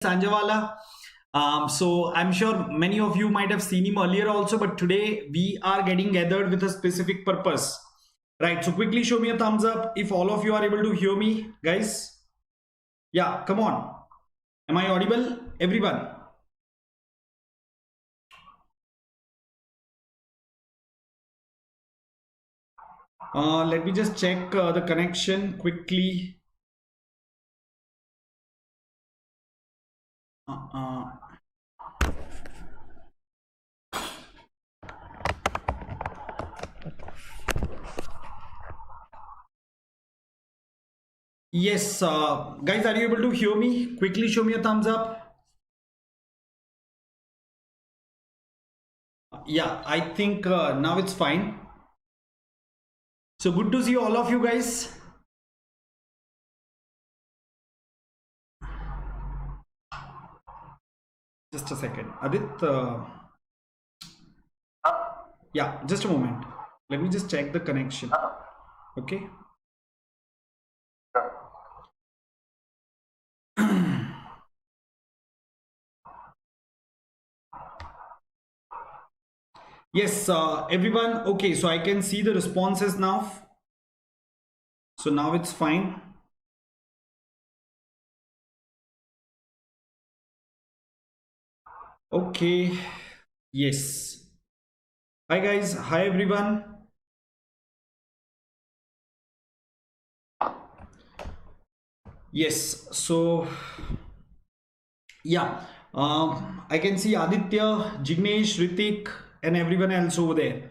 Sanjawala. So I'm sure many of you might have seen him earlier also, but today we are getting gathered with a specific purpose. Right, so quickly show me a thumbs up if all of you are able to hear me, guys. Yeah, come on. Am I audible, everyone? Let me just check the connection quickly. Yes, guys, are you able to hear me? Quickly show me a thumbs up. Yeah, I think now it's fine. So good to see all of you guys. Just a second, Adit. Yeah, just a moment. Let me just check the connection. Okay. Yes, everyone. Okay, so I can see the responses now. So now it's fine. Okay. Yes. Hi guys. Hi everyone. Yes. So yeah, I can see Aditya, Jignesh, Ritik, and everyone else over there.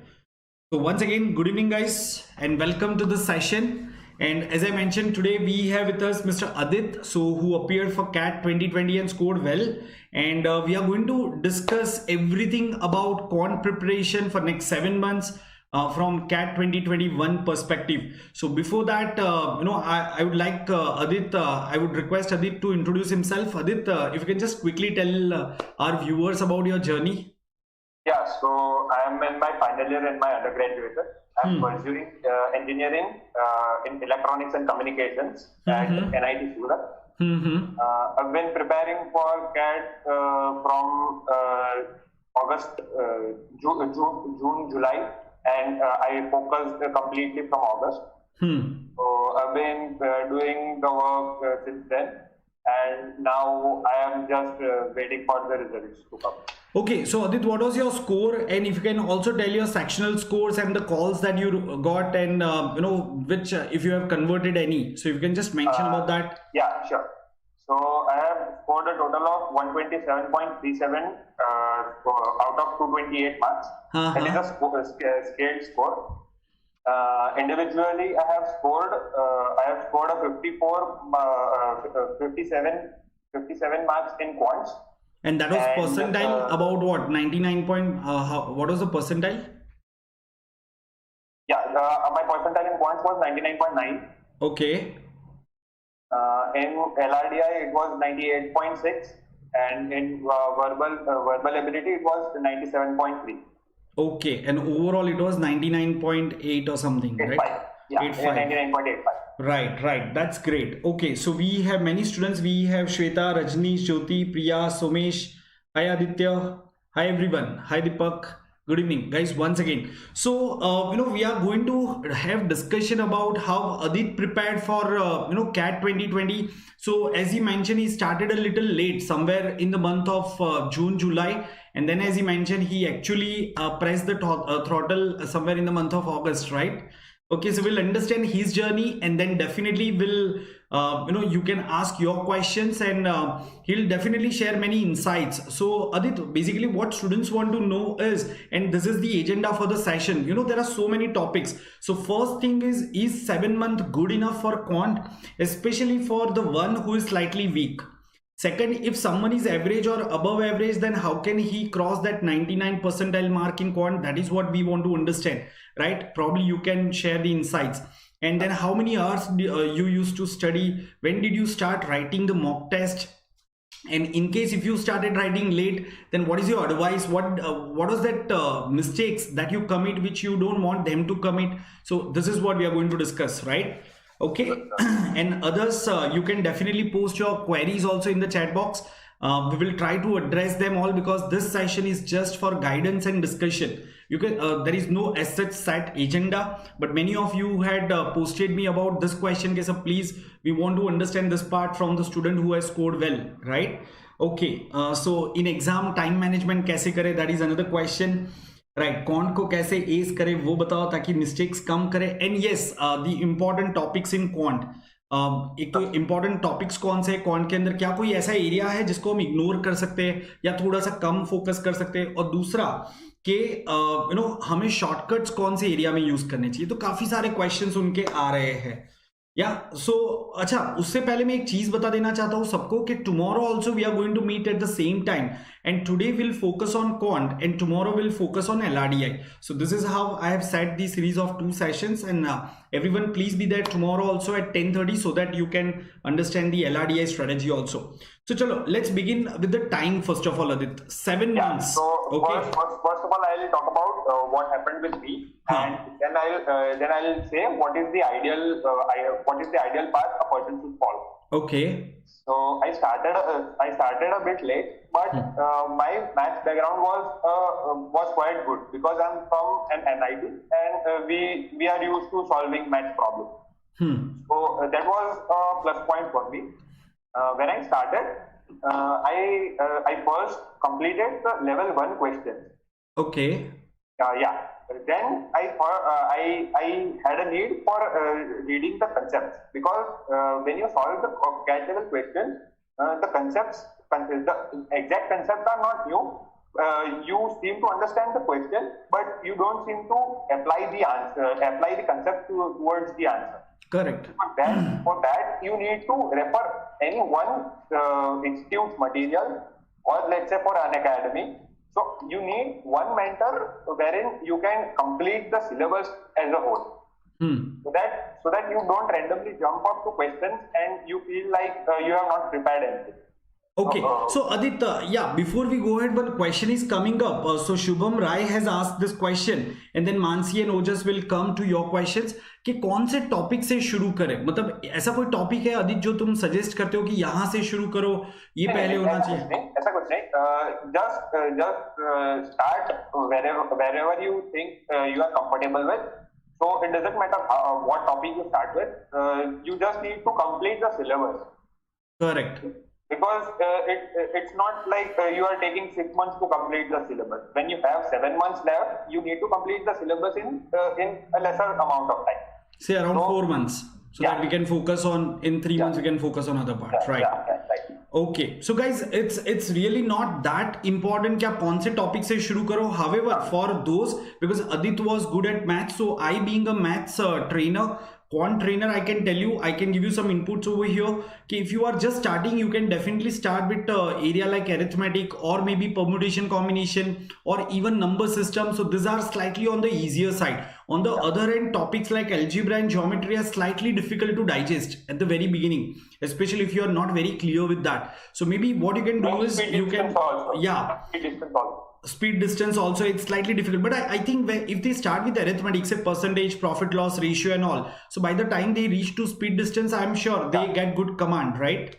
So once again, good evening guys and welcome to the session. And as I mentioned, today we have with us Mr. Adit, so who appeared for CAT 2020 and scored well. And we are going to discuss everything about quant preparation for next 7 months from CAT 2021 perspective. So before that, I would like Adit, I would request Adit to introduce himself. Adit, if you can just quickly tell our viewers about your journey. Yeah, so I am in my final year in my undergraduate. I'm pursuing engineering in electronics and communications at NIT Surat. I've been preparing for CAT from June, July, and I focused completely from August. So I've been doing the work since then, and now I am just waiting for the results to come. Okay, so Adit, what was your score? And if you can also tell your sectional scores and the calls that you got, and which if you have converted any. So if you can just mention about that. Yeah, sure. So I have scored a total of 127.37 out of 228 marks. That is a scaled score. Individually, I have scored a 57 marks in quants. And that was percentile about what? 99 point, what was the percentile? Yeah, my percentile in quants was 99.9. Okay. In LRDI, it was 98.6. And in verbal ability, it was 97.3. Okay. And overall, it was 99.8 or something, 85. right? Yeah, 99.85. Right. That's great. Okay, so we have many students. We have Shweta, Rajni, Jyoti, Priya, Somesh. Hi Aditya. Hi everyone. Hi Deepak. Good evening, guys. Once again. So we are going to have discussion about how Adit prepared for CAT 2020. So as he mentioned, he started a little late, somewhere in the month of June, July, and then as he mentioned, he actually pressed the throttle somewhere in the month of August, right? Okay, so we'll understand his journey, and then definitely will you can ask your questions, and he'll definitely share many insights. So Adit, basically what students want to know is, and this is the agenda for the session, there are so many topics. So first thing is 7 month good enough for quant, especially for the one who is slightly weak? Second, if someone is average or above average, then how can he cross that 99 percentile mark in quant? That is what we want to understand, right? Probably you can share the insights. And then how many hours you used to study? When did you start writing the mock test? And in case if you started writing late, then what is your advice? What was that mistakes that you commit which you don't want them to commit? So this is what we are going to discuss, right? Okay. And others, you can definitely post your queries also in the chat box. We will try to address them all because this session is just for guidance and discussion. You can there is no as such set agenda, but many of you had posted me about this question. Okay, so please, we want to understand this part from the student who has scored well, right? Okay, so in exam time management कैसे करें, that is another question, right? Quant को कैसे ace करें वो बताओ ताकि mistakes कम करें. And yes, the important topics in quant, एक तो इंपॉर्टेंट टॉपिक्स कौन से क्वांट के अंदर, क्या कोई ऐसा एरिया है जिसको हम इग्नोर कर सकते हैं या थोड़ा सा कम फोकस कर सकते हैं, और दूसरा कि हमें शॉर्टकट्स कौन से एरिया में यूज करने चाहिए. तो काफी सारे क्वेश्चंस उनके आ रहे हैं या सो. अच्छा, उससे पहले मैं एक चीज बता देना चाहता हूं सबको कि tomorrow also we are going to meet at the same time, and today we'll focus on quant and tomorrow we'll focus on LRDI. So this is how I have set the series of 2 sessions, and everyone please be there tomorrow also at 10:30 so that you can understand the LRDI strategy also. So chalo, let's begin with the time first of all, Adit. 7 months. So okay, first of all, I'll talk about what happened with me, and then I'll say what is the ideal path a person should follow. Okay. So I started a bit late, but my maths background was quite good because I'm from an NIT and we are used to solving maths problems. So that was a plus point for me. When I started, I first completed the level 1 questions. Okay. Yeah. Then I had a need for reading the concepts, because when you solve the CAT level questions, the exact concepts are not new. You seem to understand the question, but you don't seem to apply the concept towards the answer. Correct. For that, you need to refer any one institute's material, or let's say for Unacademy. So you need one mentor wherein you can complete the syllabus as a whole. So that you don't randomly jump up to questions and you feel like you have not prepared anything. Okay, so Aditya, yeah, before we go ahead, one question is coming up. So Shubham Rai has asked this question, and then Mansi and Ojas will come to your questions कि कौन से topic से शुरू करें. मतलब ऐसा कोई topic है आदित्य जो तुम सजेस्ट करते हो कि यहाँ से शुरू करो, ये पहले होना चाहिए? ऐसा कुछ नहीं. Just start wherever you think you are comfortable with. So it doesn't matter what topic you start with. You just need to complete the syllabus. Correct. Because it's not like you are taking 6 months to complete the syllabus. When you have 7 months left, you need to complete the syllabus in a lesser amount of time. Say around 4 months, so that we can focus on, in 3 months we can focus on other parts, right? Right. Okay, so guys, it's really not that important कि आप कौन से topic से शुरू करो. However, for those, because Adit was good at maths, so I being a maths trainer, quant trainer, I can tell you, I can give you some inputs over here. Okay, if you are just starting, you can definitely start with area like arithmetic or maybe permutation combination or even number system. So these are slightly on the easier side. On the other end, topics like algebra and geometry are slightly difficult to digest at the very beginning, especially if you are not very clear with that. So maybe what you can do is you can, speed distance also, it's slightly difficult, but I think if they start with arithmetic, say percentage, profit loss ratio and all, so by the time they reach to speed distance, I'm sure they get good command, right?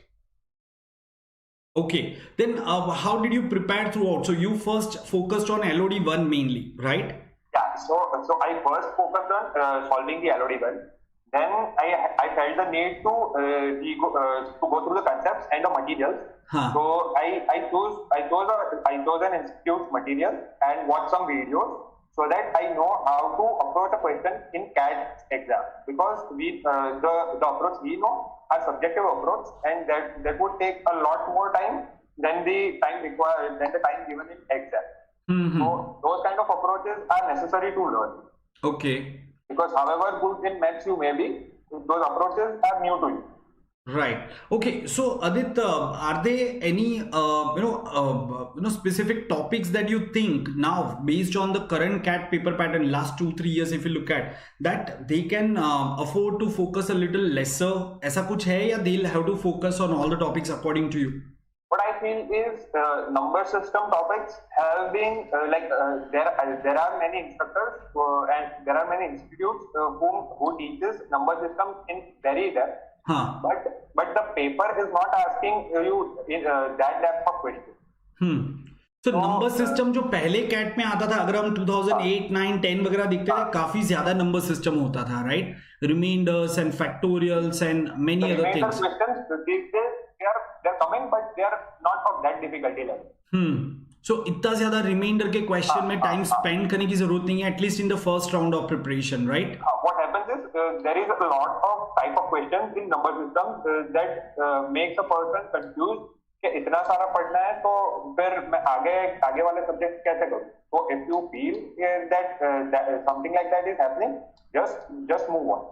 Okay, then how did you prepare throughout? So you first focused on LOD 1 mainly, right? Yeah, so I first focused on solving the LOD 1. Then I felt the need to go through the concepts and the materials. So I chose an institute's material and watched some videos so that I know how to approach a question in CAT exam, because the approach we know are subjective approach, and that would take a lot more time than the time given in exam. So those kind of approaches are necessary to learn. Okay. Because however good in maths you may be, those approaches are new to you. Right. Okay. So Adit, are there any specific topics that you think now, based on the current CAT paper pattern last 2-3 years, if you look at that, they can afford to focus a little lesser? ऐसा कुछ है या they'll have to focus on all the topics according to you? What I feel is number system topics have been there are many instructors and there are many institutes who teaches number system in very depth. हाँ. But the paper is not asking you in that depth of question. तो number system जो पहले cat में आता था, अगर हम 2008, 9, 10 वगैरह देखते थे, काफी ज्यादा नंबर सिस्टम होता था, right? Remainders and factorials and many other things. They're coming, but they are not of that difficulty level. So इतना ज्यादा रिमाइंडर के क्वेश्चन में टाइम स्पेंड करने की जरूरत नहीं है, at least in the first round of preparation, right? What happens is there is a lot of type of questions in number system that makes a person confused कि इतना सारा पढ़ना है तो फिर मैं आगे वाले सब्जेक्ट कैसे करूं? So if you feel that something like that is happening, just move on.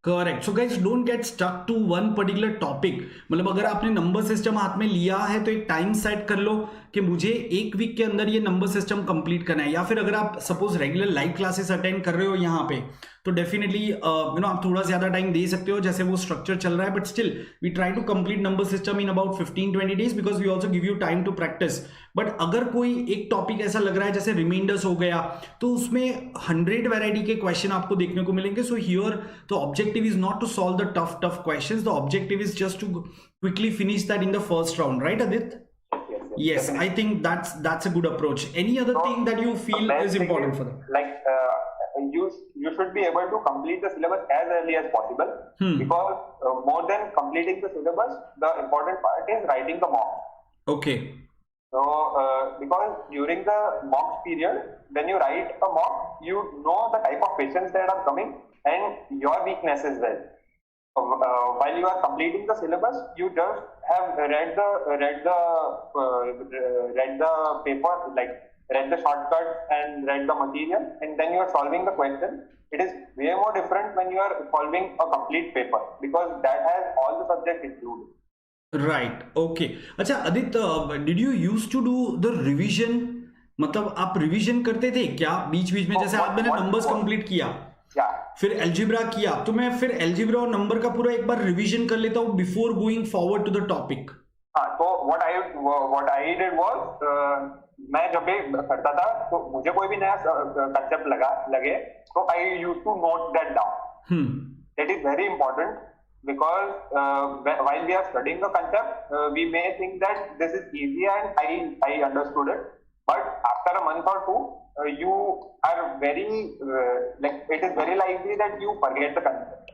Correct. So guys don't get stuck to one particular topic. मतलब अगर आपने नंबर सिस्टम हाथ में लिया है तो एक टाइम सेट कर लो कि मुझे एक वीक के अंदर ये नंबर सिस्टम कंप्लीट करना है. या फिर अगर आप suppose regular live classes attend कर रहे हो यहाँ पे, तो डेफिनेटली आप थोड़ा ज्यादा टाइम दे सकते हो, जैसे वो स्ट्रक्चर चल रहा है. But still we try to complete number system in about 15-20 days because we also give you time to practise. But अगर कोई एक टॉपिक ऐसा लग रहा है जैसे रिमाइंडर्स हो गया, तो उसमें 100 वैरायटी के क्वेश्चन आपको देखने को मिलेंगे. So here the objective is not to solve the tough questions. The objective is just to quickly finish that in the first round, right Adit? Yes, I think that's a good approach. Any other thing that you feel is important for them? Like you should be able to complete the syllabus as early as possible, because more than completing the syllabus, the important part is writing the mock. Okay. So because during the mock period, when you write a mock, you know the type of questions that are coming and your weakness as well. While you are completing the syllabus, you just have read the paper, like read the shortcuts and read the material, and then you are solving the question. It is way more different when you are solving a complete paper, because that has all the subjects included. Right. Okay. अच्छा Adit, did you use to do the revision? मतलब आप revision करते थे क्या बीच बीच में? जैसे आज मैंने नंबर्स कंप्लीट किया, फिर एल्जेब्रा किया, तो मैं फिर एल्जेब्रा और नंबर का पूरा एक बार रिवीजन कर लेता हूँ before going forward to the topic. तो व्हाट आई डिड वाज, मैं जब भी करता था तो मुझे कोई भी नया कंसेप्ट लगे तो I used to note that down. That is very important. Because while we are studying the concept, we may think that this is easy and I understood it. But after a month or two, you are very like it is very likely that you forget the concept.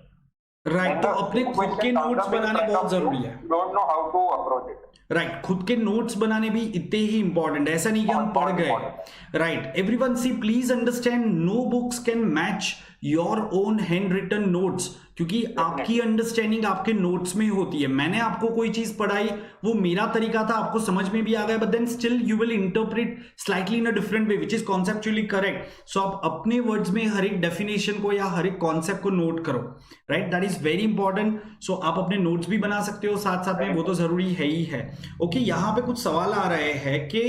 Right. तो अपने खुद के notes बनाने बहुत जरूरी है. Don't know how to approach it. Right. खुद के नोट्स बनाने भी इतने ही इंपॉर्टेंट है. ऐसा नहीं कि हम पढ़ गए. Right. Everyone see please understand, no books can match your own hand written notes, क्योंकि आपकी अंडरस्टैंडिंग आपके नोट्स में होती है. मैंने आपको कोई चीज पढ़ाई, वो मेरा तरीका था, आपको समझ में भी आ गया, but then still you will interpret slightly in a different way which is conceptually correct. So आप अपने वर्ड्स में हर एक डेफिनेशन को या हर एक कॉन्सेप्ट को नोट करो. Right. That is very important. So आप अपने नोट्स भी बना सकते हो साथ साथ में, वो तो जरूरी है ही है. ओके. यहाँ पे कुछ सवाल आ रहे हैं कि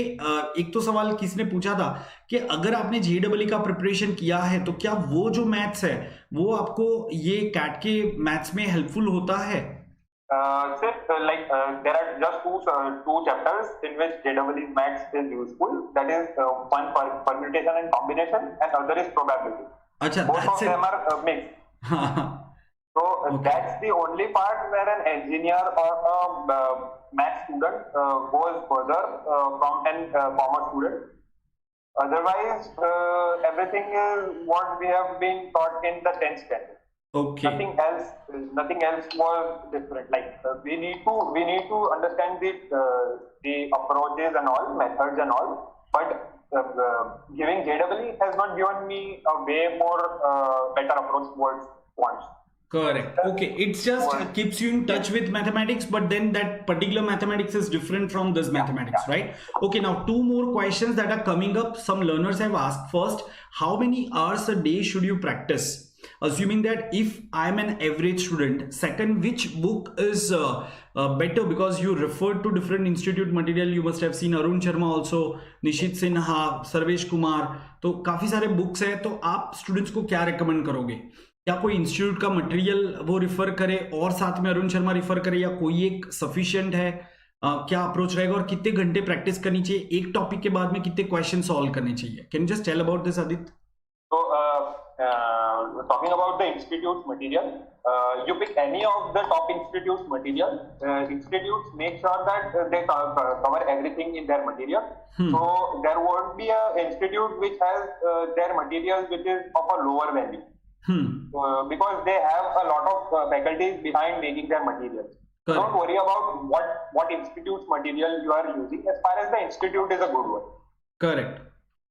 एक तो सवाल किसने पूछा था कि अगर आपने जेईई का प्रिपरेशन किया है तो क्या वो जो मैथ्स है वो आपको ये कैट के मैथ्स में हेल्पफुल होता है? There are just two chapters in which JEE maths is useful. That is one permutation and combination, and other is probability. अच्छा, both of them are mixed. So that's the only part where an engineer or a math student goes further from an commerce student. Otherwise, everything is what we have been taught in the 10th standard. Okay. Nothing else was different. Like we need to understand the approaches and all, methods and all. But giving JEE has not given me a way more better approach towards quants. Correct. Okay. It's just keeps you in touch with mathematics, but then that particular mathematics is different from this mathematics, right? Okay. Now, two more questions that are coming up. Some learners have asked. First, how many hours a day should you practice? Assuming that if I'm an average student. Second, which book is better, because you referred to different institute material. You must have seen Arun Sharma also, Nishit Sinha, Sarvesh Kumar. तो काफी सारे books है, तो आप students को क्या recommend करोगे? क्या कोई इंस्टीट्यूट का मटेरियल वो रिफर करे और साथ में अरुण शर्मा रिफर करे, या कोई एक सफिशिएंट है? क्या अप्रोच रहेगा और कितने घंटे प्रैक्टिस करनी चाहिए? एक टॉपिक के बाद में कितने क्वेश्चन सॉल्व करने चाहिए? Can you just tell about this Aditya? तो talking about the institute's material, you pick any of the top institute's material. Institutes make sure that they cover everything in their material. So there won't be an institute which has their material which is of a lower value. Because they have a lot of faculties behind making their materials. Correct. Don't worry about what institute's material you are using, as far as the institute is a good one. Correct.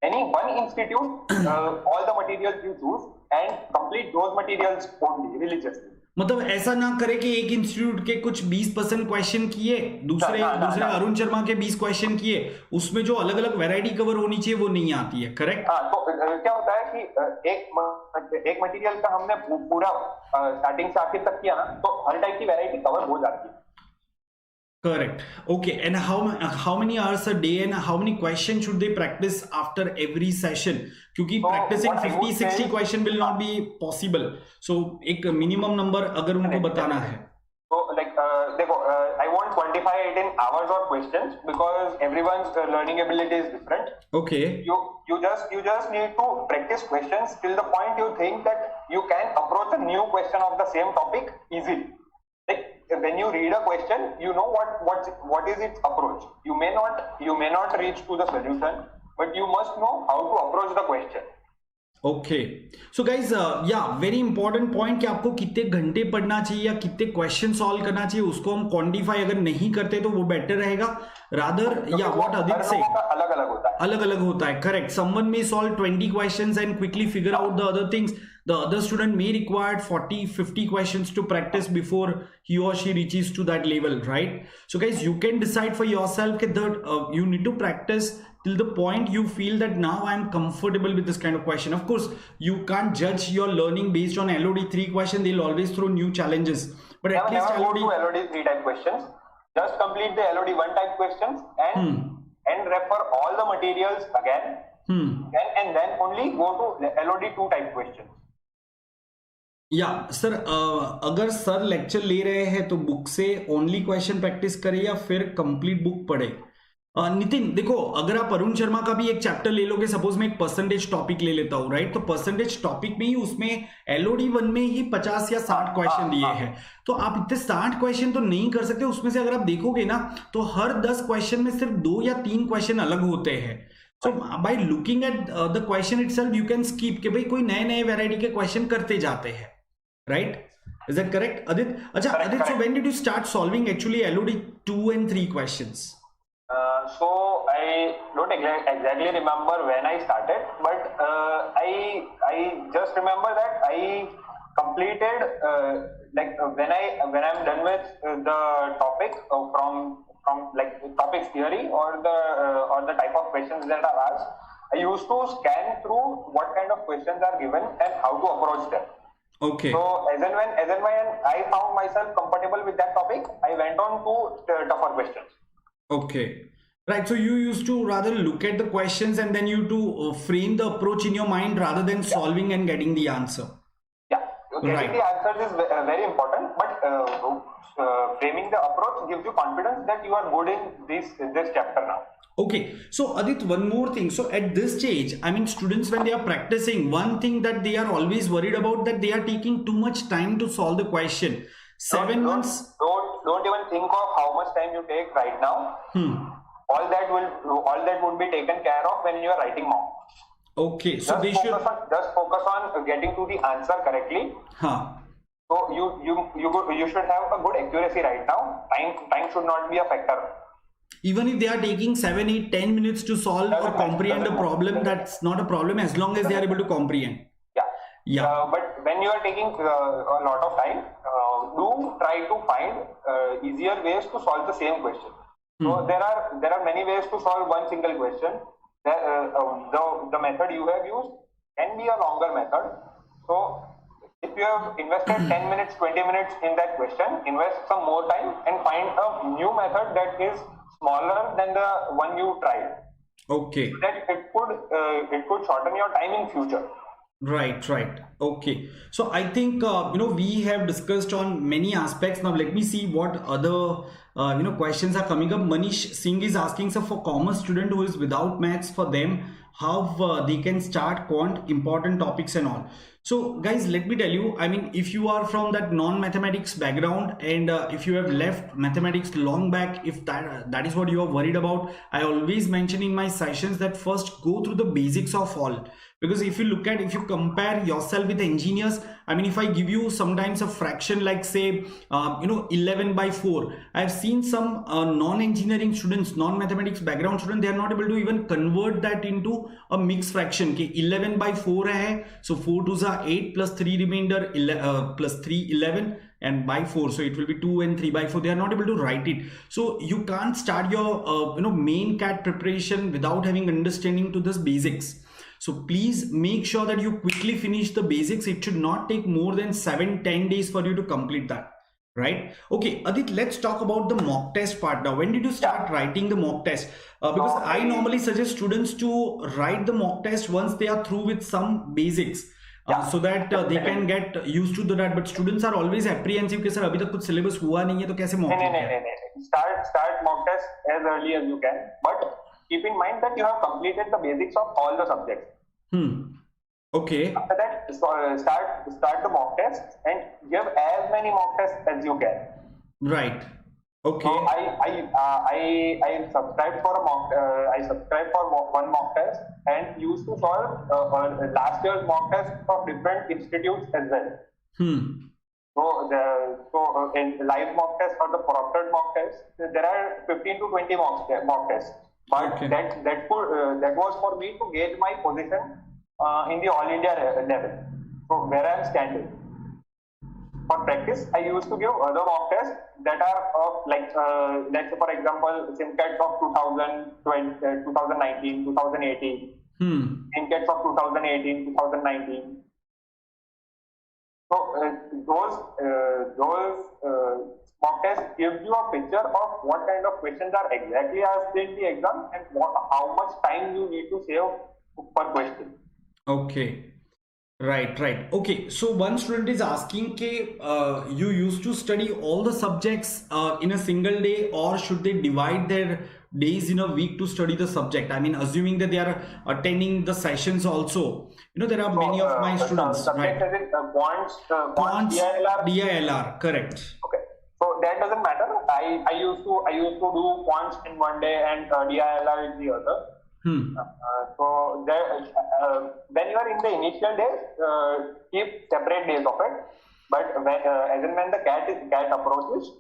Any one institute, all the materials you choose and complete those materials only religiously. मतलब ऐसा ना करे कि एक institute के कुछ 20% question किए, दूसरे अरुण शर्मा के 20 क्वेश्चन किए, उसमें जो अलग अलग वैरायटी कवर होनी चाहिए वो नहीं आती है. करेक्ट. हाँ, तो क्या होता है कि एक मटेरियल का हमने पूरा स्टार्टिंग से आखिर तक किया ना, तो हर टाइप की वैरायटी कवर हो जाती है. Correct. Okay. And how many hours a day and how many questions should they practice after every session? क्योंकि practicing 50-60 question will not be possible. So एक minimum number अगर उनको बताना है. So like देखो, I won't quantify it in hours or questions because everyone's learning ability is different. Okay. You just need to practice questions till the point you think that you can approach a new question of the same topic easily. When you read a question, you know what is its approach. You may not reach to the solution, but you must know how to approach the question. Okay. So guys, yeah, very important point कि आपको कितने घंटे पढ़ना चाहिए या कितने question solve करना चाहिए, उसको हम क्वांटिफाई अगर नहीं करते तो वो बेटर रहेगा. रादर या व्हाट अधिक से अलग अलग होता है. Correct. Someone may solve 20 questions and quickly figure out the other things. The other student may require 40-50 questions to practice before he or she reaches to that level, right? So guys, you can decide for yourself that you need to practice till the point you feel that now I am comfortable with this kind of question. Of course, you can't judge your learning based on LOD 3 question. They'll always throw new challenges. But at least never go to LOD 3 type questions. Just complete the LOD 1 type questions and refer all the materials again. And then only go to LOD 2 type questions. या sir, अगर sir lecture ले रहे हैं तो book से only question practice करें या फिर कंप्लीट बुक पढ़े? नितिन देखो, अगर आप अरुण शर्मा का भी एक चैप्टर ले लोगे, सपोज मैं एक परसेंटेज टॉपिक ले लेता हूं, राइट? तो परसेंटेज टॉपिक में ही उसमें LOD 1 में ही 50 या 60 क्वेश्चन दिए हैं, तो आप इतने 60 क्वेश्चन तो नहीं कर सकते. उसमें से अगर आप देखोगे ना तो हर 10 क्वेश्चन में सिर्फ 2 या 3 क्वेश्चन अलग होते हैं. So by looking at the question itself, you can skip कि भाई कोई नए वैरायटी के क्वेश्चन करते जाते हैं, right? Is that correct, Adit? अच्छा, Adit, so when did you start solving actually LOD 2 and 3 questions? So I don't exactly remember when I started, but I just remember that I completed like when I'm done with the topic from like topics theory or the type of questions that are asked, I used to scan through what kind of questions are given and how to approach them. Okay. So as and when I found myself comfortable with that topic, I went on to tougher questions. Okay. Right. So you used to rather look at the questions and then you to frame the approach in your mind rather than solving and getting the answer. Yeah. Getting the answers is very important, but framing the approach gives you confidence that you are good in this chapter now. Okay, so Adit, one more thing. So at this stage, I mean, students, when they are practicing, one thing that they are always worried about, that they are taking too much time to solve the question. 7 months. Don't even think of how much time you take right now. All that would be taken care of when you are writing mock. Okay, so just focus on getting to the answer correctly. So you should have a good accuracy right now. Time should not be a factor. Even if they are taking 7, 8, 10 minutes to solve or comprehend a problem, that's not a problem as long as they are able to comprehend. Yeah. But when you are taking a lot of time, do try to find easier ways to solve the same question. So there are many ways to solve one single question. The method you have used can be a longer method. So if you have invested 10 minutes, 20 minutes in that question, invest some more time and find a new method that is smaller than the one you tried. Okay. So that it could shorten your time in future. Right. Okay. So I think we have discussed on many aspects. Now let me see what other questions are coming up. Manish Singh is asking, sir, for commerce student who is without maths, for them, how they can start quant, important topics and all. So guys, let me tell you, I mean, if you are from that non-mathematics background, and if you have left mathematics long back, if that is what you are worried about, I always mention in my sessions that first go through the basics of all. Because if you compare yourself with engineers, I mean, if I give you sometimes a fraction like say 11 by 4, I've seen some non-engineering students, non-mathematics background students, they are not able to even convert that into a mixed fraction. 11 by 4 hai, so 4 2s are 8 plus 3 remainder plus 3 11 and by 4, so it will be 2 and 3 by 4. They are not able to write it. So you can't start your main CAT preparation without having understanding to this basics. So please make sure that you quickly finish the basics. It should not take more than 7-10 days for you to complete that, right? Okay, Adit, let's talk about the mock test part now. When did you start writing the mock test? Because I normally suggest students to write the mock test once they are through with some basics. So that they can get used to that. But students are always apprehensive कि sir अभी तक कुछ syllabus हुआ नहीं है तो कैसे mock test? नहीं. Start mock test as early as you can, but keep in mind that you have completed the basics of all the subjects. Okay. After that, start the mock test and give as many mock tests as you can. Right. Okay. So I subscribed for a mock. I subscribed for one mock test and used to solve last year's mock test of different institutes as well. So in live mock test or the proctored mock test, there are 15 to 20 mock tests. But okay. that was for me to gauge my position in the all India level. So where I am standing. For practice, I used to give other mock tests that are of let's say for example, CAT of 2020, 2019, 2018, CAT of 2018, 2019. So those mock tests give you a picture of what kind of questions are exactly asked in the exam and how much time you need to save per question. Okay. Right. Okay, so one student is asking you used to study all the subjects in a single day, or should they divide their days in a week to study the subject? I mean, assuming that they are attending the sessions also. There are many of my students, right? Quants, DILR, correct. Okay, so that doesn't matter. I used to do Quants in one day and DILR in the other. So when you are in the initial days, keep separate days of it. But as and when the CAT approaches,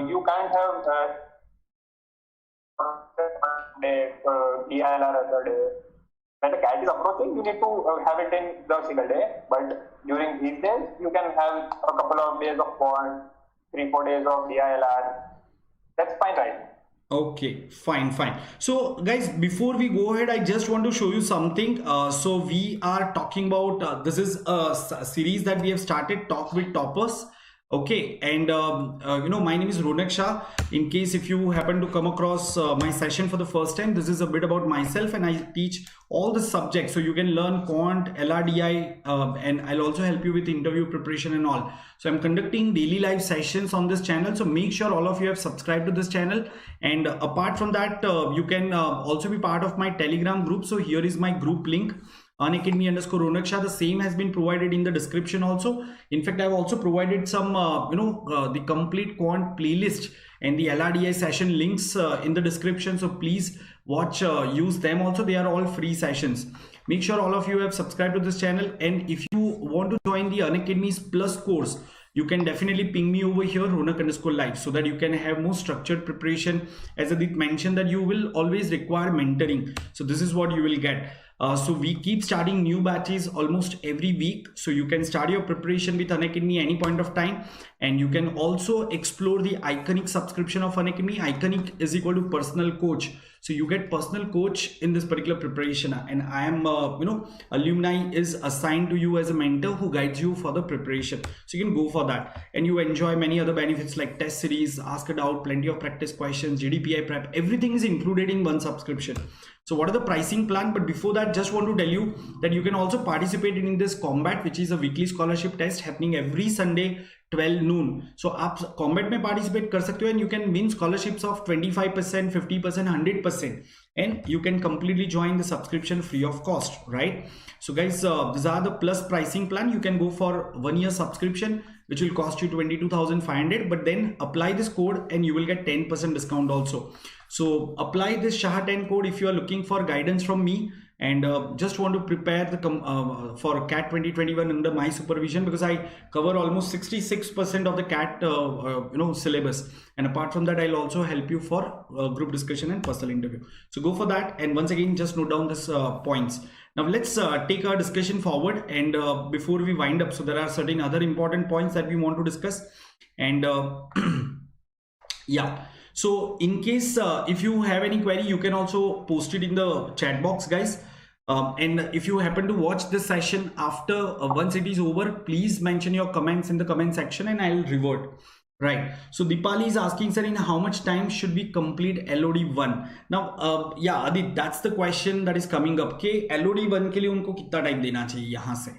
you can't have day, DILR other day. When the CAT is approaching, you need to have it in the single day. But during these days, you can have a couple of days of Quant, 3-4 days of DILR. That's fine, right? Okay, fine. So guys, before we go ahead, I just want to show you something. So we are talking about this is a series that we have started, Talk with Toppers. Okay, and my name is Ronak Shah. In case if you happen to come across my session for the first time, this is a bit about myself, and I teach all the subjects, so you can learn Quant, LRDI, and I'll also help you with interview preparation and all. So I'm conducting daily live sessions on this channel, so make sure all of you have subscribed to this channel. And apart from that, you can also be part of my Telegram group. So here is my group link, Unacademy_Ronak Shah. The same has been provided in the description also. In fact, I've also provided some the complete Quant playlist and the LRDI session links in the description. So please watch, use them also. They are all free sessions. Make sure all of you have subscribed to this channel, and if you want to join the Unacademy's Plus course, you can definitely ping me over here, Ronak_live, so that you can have more structured preparation. As Adit mentioned, that you will always require mentoring, so this is what you will get. So we keep starting new batches almost every week, so you can start your preparation with Unacademy any point of time. And you can also explore the Iconic subscription of Unacademy. Iconic is equal to personal coach, so you get personal coach in this particular preparation, and I am alumni is assigned to you as a mentor who guides you for the preparation, so you can go for that. And you enjoy many other benefits like test series, ask a doubt, plenty of practice questions, GDPI prep, everything is included in one subscription. So what are the pricing plan? But before that, just want to tell you that you can also participate in this Combat, which is a weekly scholarship test happening every Sunday 12 noon. So आप combat में participate कर सकते हो and you can win scholarships of 25%, 50%, 100%, and you can completely join the subscription free of cost, right? So guys, these are the plus pricing plan. You can go for 1 year subscription, which will cost you 22,500, but then apply this code and you will get 10% discount also. So apply this SHAH10 code if you are looking for guidance from me and just want to prepare the for CAT 2021 under my supervision, because I cover almost 66% of the CAT syllabus, and apart from that I'll also help you for group discussion and personal interview. So go for that, and once again just note down this points. Now let's take our discussion forward, and before we wind up, so there are certain other important points that we want to discuss, and yeah. So in case if you have any query, you can also post it in the chat box, guys. And if you happen to watch this session after once it is over, please mention your comments in the comment section and I'll revert. Right. So Deepali is asking, sir, in how much time should we complete LOD1? Now, yeah, Adit, that's the question that is coming up. Okay, LOD1 के लिए उनको कितना time देना चाहिए यहाँ से?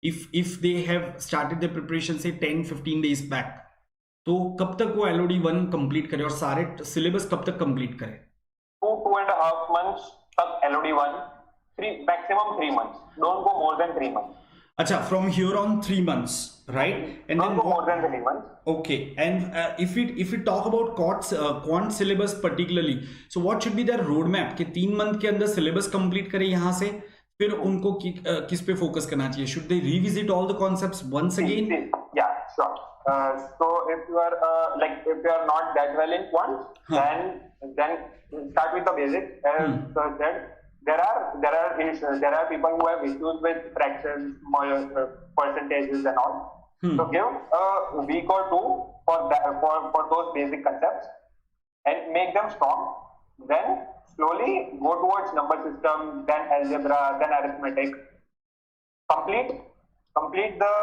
If they have started their preparation say 10-15 days back, तो कब तक वो LOD1 कंप्लीट करे और सारे सिलेबस कब तक कंप्लीट करे? 2.5 months तक LOD1, maximum 3 months. Don't go more than 3 months. अच्छा, from here on 3 months, right? And don't then go more than 3 months. Okay, and if we talk about quant syllabus particularly, so what should be their roadmap? कि 3 month के अंदर syllabus complete करे यहाँ से, फिर उनको किस पे focus करना चाहिए? Should they revisit all the concepts once again? Yeah, sure. So if you are if you are not that well in quant, then start with the basics. So then there are people who have issues with fractions, percentages, and all. So give a week or two for those basic concepts and make them strong. Then slowly go towards number system, then algebra, then arithmetic. Complete the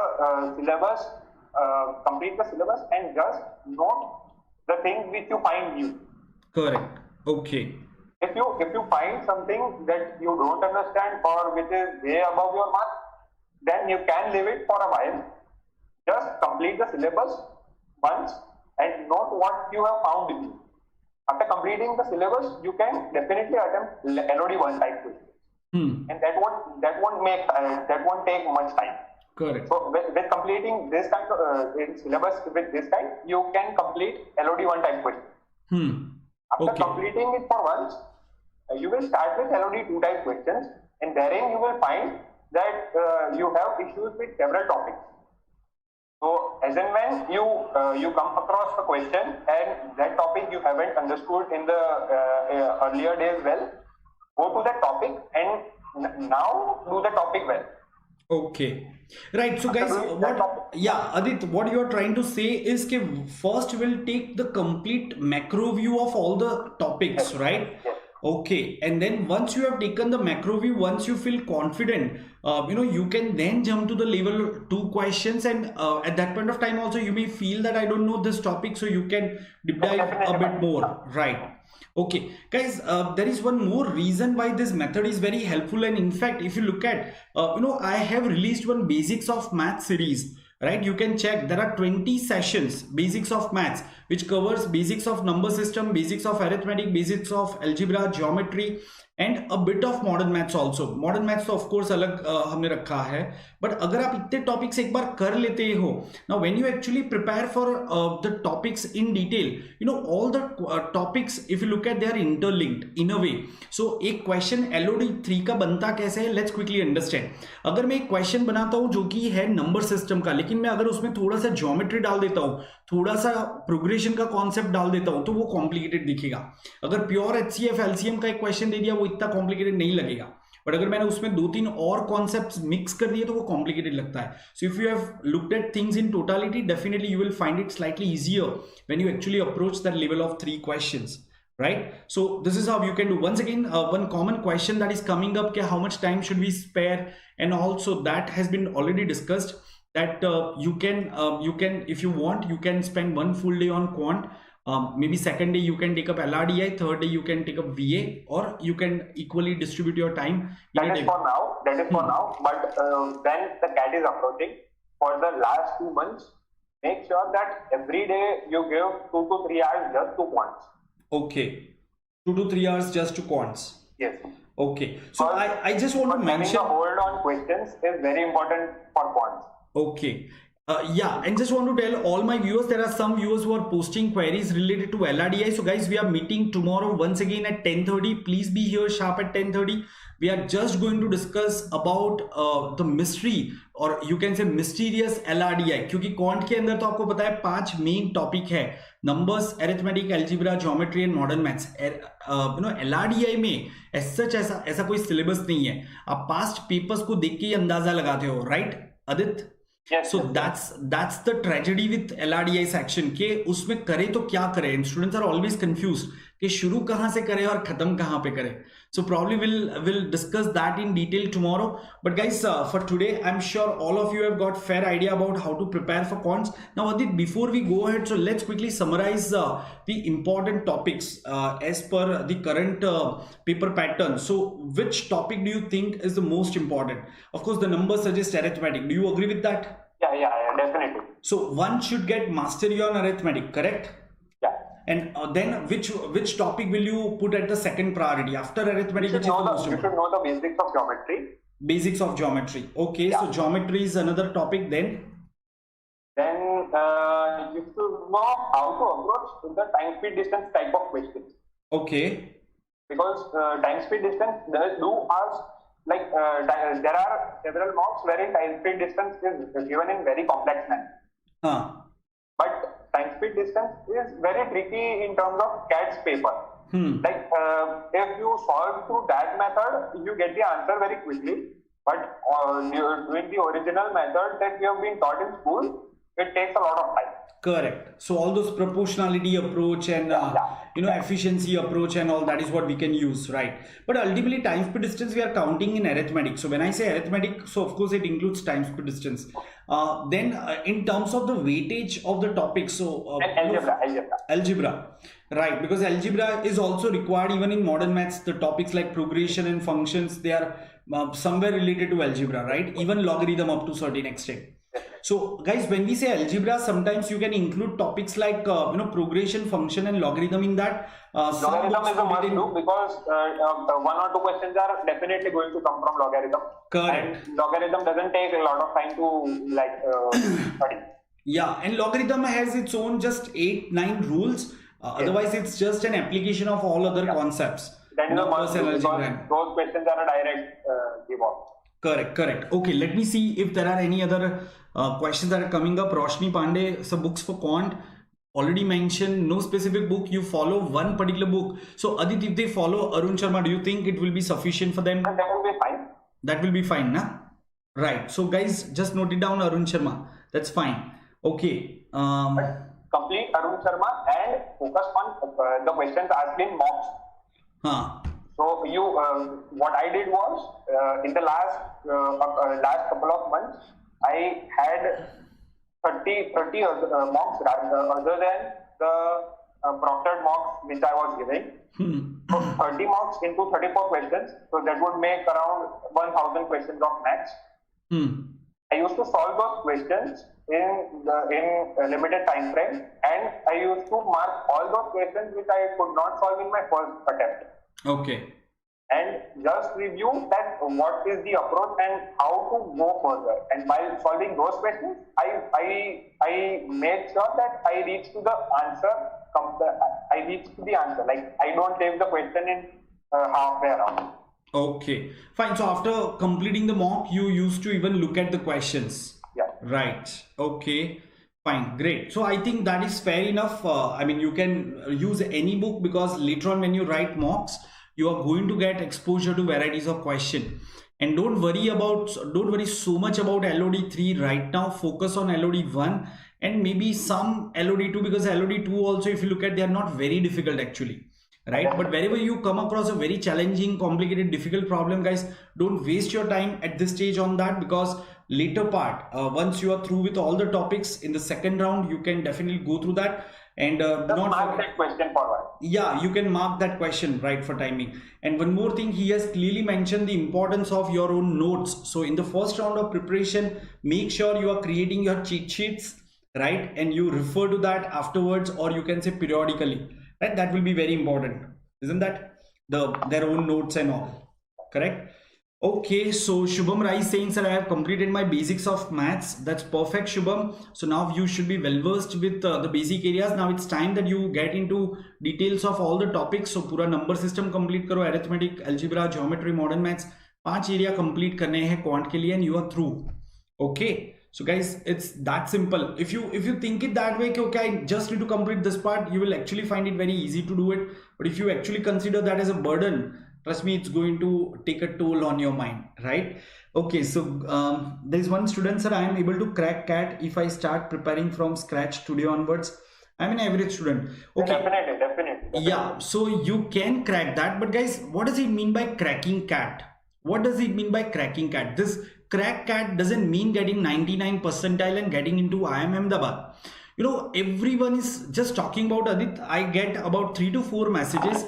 syllabus. Complete the syllabus and just note the things which you find new. Correct. Okay. If you find something that you don't understand or which is way above your mark, then you can leave it for a while. Just complete the syllabus once and note what you have found new. After completing the syllabus, you can definitely attempt LOD1 type questions, and that won't take much time. Correct. So with completing this kind of syllabus with this kind, you can complete LOD1 type question. After completing it for once, you will start with LOD2 type questions, and therein you will find that you have issues with several topics. So as and when you come across a question and that topic you haven't understood in the earlier days well, go to that topic and now do the topic well. Okay, right. So guys, Adit, what you are trying to say is that first we'll take the complete macro view of all the topics, right? Yes. Okay, and then once you have taken the macro view, once you feel confident, you can then jump to the level 2 questions, and at that point of time also you may feel that I don't know this topic, so you can deep dive a bit more, right? Okay, guys, there is one more reason why this method is very helpful, and in fact, if you look at, I have released one basics of math series, right? You can check, there are 20 sessions, basics of maths, which covers basics of number system, basics of arithmetic, basics of algebra, geometry, and a bit of modern maths also. Modern maths तो of course अलग हमने रखा है, but अगर आप इतने topics एक बार कर लेते हो, now when you actually prepare for the topics in detail, all the topics, if you look at, they are interlinked in a way. So एक question LOD3 का बनता कैसे है, let's quickly understand. अगर मैं एक question बनाता हूँ जो कि है number system का, लेकिन मैं अगर उसमें थोड़ा सा geometry डाल देता हूँ, थोड़ा सा प्रोग्रेशन का कॉन्सेप्ट डाल देता हूं, तो वो कॉम्प्लिकेटेड दिखेगा. अगर प्योर HCF LCM का एक क्वेश्चन दे दिया, वो इतना कॉम्प्लिकेटेड नहीं लगेगा, बट अगर मैंने उसमें 2-3 और कॉन्सेप्ट्स मिक्स कर दिए तो वो कॉम्प्लिकेटेड लगता है. So if you have looked at things in totality, definitely you will find it slightly easier when you actually approach that level of 3 questions, right? So this is how you can do. Once again, one common question that is coming up, how much time should we spare, and also that has been already discussed, that you can if you want, you can spend one full day on quant, maybe second day you can take up LRDI, third day you can take up VA, or you can equally distribute your time. That is for now, but when the CAT is approaching, for the last 2 months make sure that every day you give 2 to 3 hours just to quants. Okay, 2 to 3 hours just to quants. Yes. Okay, so I just want to mention, having a hold on questions is very important for quants. Okay. Yeah, and just want to tell all my viewers, there are some viewers who are posting queries related to LRDI. So guys, we are meeting tomorrow once again at 10:30. Please be here sharp at 10:30. We are just going to discuss about the mystery, or you can say mysterious LRDI. क्योंकि quant के अंदर तो आपको पता है 5 main topic है, numbers, arithmetic, algebra, geometry and modern maths. LRDI में ऐसा कोई सिलेबस नहीं है. आप पास्ट पेपर्स को देख के ही अंदाजा लगाते हो, right Aditya? Yes, so that's the tragedy with LRDI section के उसमें करे तो क्या करे. Students are always confused कि शुरू कहाँ से करे और खत्म कहाँ पे करे. So probably we'll discuss that in detail tomorrow. But guys, for today, I'm sure all of you have got fair idea about how to prepare for quants. Now Adit, before we go ahead, so let's quickly summarize the important topics as per the current paper pattern. So which topic do you think is the most important? Of course, the numbers suggest arithmetic. Do you agree with that? Yeah, definitely. So one should get mastery on arithmetic, correct? Yeah. And then which topic will you put at the second priority after arithmetic? You should know the basics of geometry. Basics of geometry. Okay, yeah. So geometry is another topic then. Then you should know how to approach the time speed distance type of questions. Okay. Because time speed distance do ask, like there are several mocks wherein time speed distance is given in very complex manner. But time speed distance is very tricky in terms of CAT's paper. Like if you solve through that method, you get the answer very quickly. But doing the original method that we have been taught in school, it takes a lot of time. Correct. So all those proportionality approach and efficiency approach and all that is what we can use, right? But ultimately time speed distance we are counting in arithmetic. So when I say arithmetic, so of course it includes time speed distance. Then in terms of the weightage of the topic, so algebra, right? Because algebra is also required even in modern maths. The topics like progression and functions, they are somewhere related to algebra, right? Even logarithm up to certain extent. So guys, when we say algebra, sometimes you can include topics like progression, function and logarithm in that. Logarithm is a must do because 1 or 2 questions are definitely going to come from logarithm. Correct. And logarithm doesn't take a lot of time to study. Yeah, and logarithm has its own just 8-9 rules. Otherwise, it's just an application of all other concepts. That is a must do because those questions are a direct give off. Correct. Okay, let me see if there are any other questions that are coming up. Roshni Pandey, some books for quant. Already mentioned, no specific book. You follow one particular book. So Adit, if they follow Arun Sharma, do you think it will be sufficient for them? That will be fine. That will be fine, na? Right. So guys, just note it down, Arun Sharma. That's fine. Okay. But complete Arun Sharma and focus on the questions asked in mocks. So you, what I did was in the last couple of months, I had 30 mocks other than the proctored mocks which I was giving. So 30 mocks into 34 questions. So that would make around 1000 questions of maths. I used to solve those questions in a limited time frame, and I used to mark all those questions which I could not solve in my first attempt. Okay. And just review that what is the approach and how to go further. And while solving those questions, I made sure that I reach to the answer. Like I don't leave the question in halfway around. Okay, fine. So after completing the mock, you used to even look at the questions. Yeah. Right. Okay. Fine. Great. So I think that is fair enough. I mean, you can use any book because later on when you write mocks, you are going to get exposure to varieties of question. And don't worry so much about LOD 3 right now. Focus on LOD 1 and maybe some LOD 2, because LOD 2 also, if you look at, they are not very difficult actually. Right? But wherever you come across a very challenging, complicated, difficult problem, guys, don't waste your time at this stage on that, because later part, once you are through with all the topics in the second round, you can definitely go through that. And not mark that question forward. Yeah, you can mark that question, right, for timing. And one more thing, he has clearly mentioned the importance of your own notes. So in the first round of preparation, make sure you are creating your cheat sheets right? And you refer to that afterwards, or you can say periodically, right? That will be very important, isn't that? Their own notes and all, correct? Okay, so Shubham Rai is saying, sir, I have completed my basics of maths. That's perfect, Shubham. So now you should be well versed with the basic areas. Now it's time that you get into details of all the topics. So पूरा number system complete करो, arithmetic, algebra, geometry, modern maths. 5 area complete करने हैं quant के लिए, and you are through. Okay. So guys, it's that simple. If you think it that way, okay, I just need to complete this part, you will actually find it very easy to do it. But if you actually consider that as a burden, trust me, it's going to take a toll on your mind, right? Okay, so there is one student, sir, I am able to crack CAT if I start preparing from scratch today onwards. I'm an average student. Okay. Definitely. Yeah, so you can crack that. But guys, what does it mean by cracking CAT? What does it mean by cracking CAT? This crack CAT doesn't mean getting 99 percentile and getting into IIM Ahmedabad. You know, everyone is just talking about Adit. I get about 3 to 4 messages.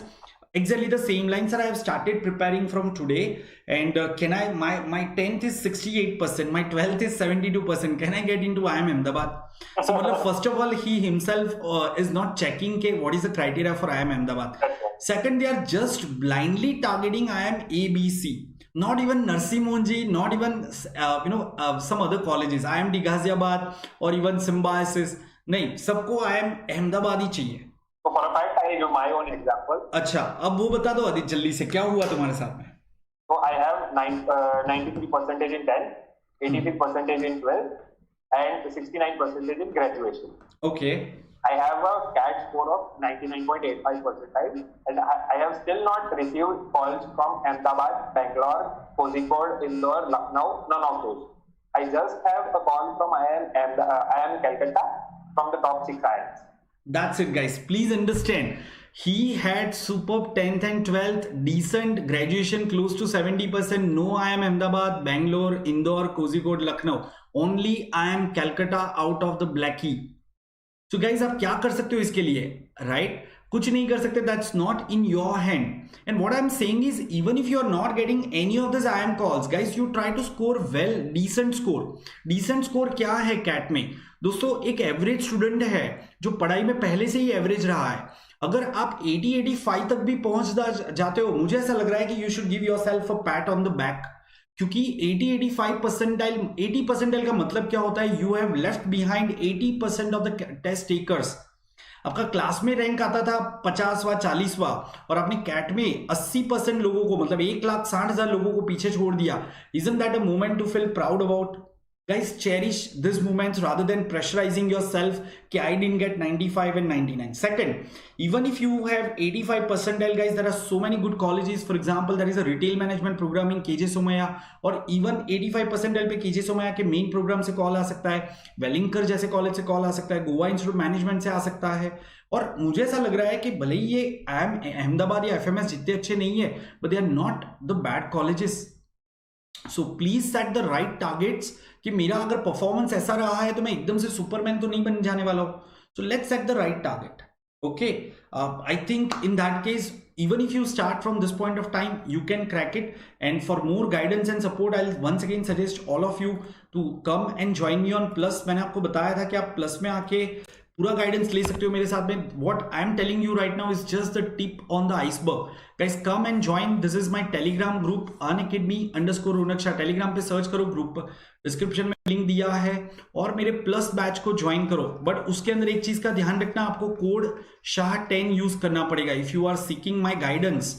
Exactly the same line, sir. I have started preparing from today, and can I, my 10th is 68%, my 12th is 72%. Can I get into IIM Ahmedabad? So first of all, he himself is not checking what is the criteria for IIM Ahmedabad. Second, they are just blindly targeting IIM ABC. Not even Narsi Monji, not even some other colleges, IIM Ghaziabad or even Symbiosis. नहीं, सबको IIM Ahmedabad ही चाहिए. So for a fact, I give my own example. अच्छा, अब वो बता दो आदित्य जल्दी से, क्या हुआ तुम्हारे साथ में? So I have 93% in 10th, 86% in 12th, and 69% in graduation. Okay. I have a CAT score of 99.85 percentile, and I have still not received calls from Ahmedabad, Bangalore, Kozhikode, Indore, Lucknow, none of those. I just have a call from IIM Calcutta from the top 6 IIMs. That's it, guys. Please understand. He had superb 10th and 12th, decent graduation, close to 70%. No IIM Ahmedabad, Bangalore, Indore, Kozhikode, Lucknow. Only IIM Calcutta out of the blackie. So guys, आप क्या कर सकते हो इसके लिए, right? कुछ नहीं कर सकते. That's not in your hand. And what I'm saying is, even if you are not getting any of these IIM calls, guys, you try to score well, decent score. Decent score क्या है CAT में? दोस्तों, एक average student है जो पढ़ाई में पहले से ही एवरेज रहा है. अगर आप 80-85 तक भी पहुंच जाते हो, मुझे ऐसा लग रहा है कि you should give yourself a pat on the back. क्योंकि 80-85 परसेंटाइल, 80 परसेंटाइल का मतलब क्या होता है? You have left behind 80% of the test takers. आपका क्लास में रैंक आता था 50वां 40वां, और आपने कैट में 80% लोगों को, मतलब 1,60,000 लोगों को पीछे छोड़ दिया. Isn't that a moment to feel proud about? Guys, cherish these moments rather than pressurizing yourself कि I didn't get 95 and 99. Second, even if you have 85 percentile, guys, there are so many good colleges. For example, there is a retail management program in KJ Somaiya, और even 85 percentile पे KJ Somaiya के main program से call आ सकता है, वेलिंकर जैसे college से call आ सकता है, गोवा इंस्टीट्यूट मैनेजमेंट से आ सकता है. और मुझे ऐसा लग रहा है कि भले ही ये अहमदाबाद या FMS जितने अच्छे नहीं है, but they are not the bad colleges. So please set the right targets कि मेरा अगर परफॉर्मेंस ऐसा रहा है तो मैं एकदम से सुपरमैन तो नहीं बन जाने वाला हूं. So let's set the right target. Okay, I think in that case, even if you start from this point of time, you can crack it. And for more guidance and support, I'll once again suggest all of you to come and join me on Plus. मैंने आपको बताया था कि आप Plus में आके पूरा guidance ले सकते हो मेरे साथ में. What I'm telling you right now is just the tip on the iceberg. Guys, come and join. This is my Telegram group, Unacademy_Ronak Shah. Telegram पे सर्च करो, ग्रुप डिस्क्रिप्शन में लिंक दिया है, और मेरे प्लस बैच को join करो. But उसके अंदर एक चीज का ध्यान रखना, आपको कोड SHAH10 यूज करना पड़ेगा. If you are seeking my guidance,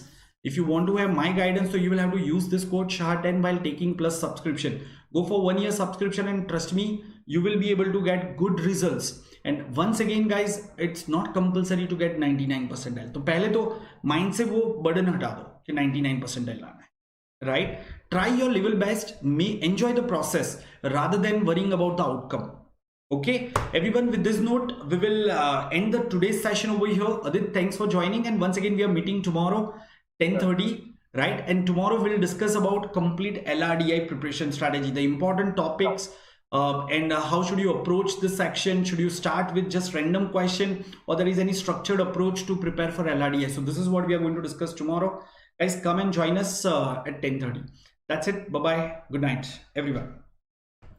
if you want to have my guidance, so you will have to use this code SHAH10 while taking Plus subscription. Go for 1 year subscription, and trust me, you will be able to get good results. And once again, guys, it's not compulsory to get 99 percentile. तो पहले तो mind से वो burden हटा दो कि 99 percentile लाना है, right? Try your level best, may enjoy the process rather than worrying about the outcome. Okay, everyone, with this note, we will end the today's session over here. Adit, thanks for joining, and once again, we are meeting tomorrow 10:30, right? And tomorrow we'll discuss about complete LRDI preparation strategy, the important topics, and how should you approach this section. Should you start with just random question, or there is any structured approach to prepare for LRDI? So this is what we are going to discuss tomorrow. Guys, come and join us at 10:30. That's it. Bye bye. Good night, everyone.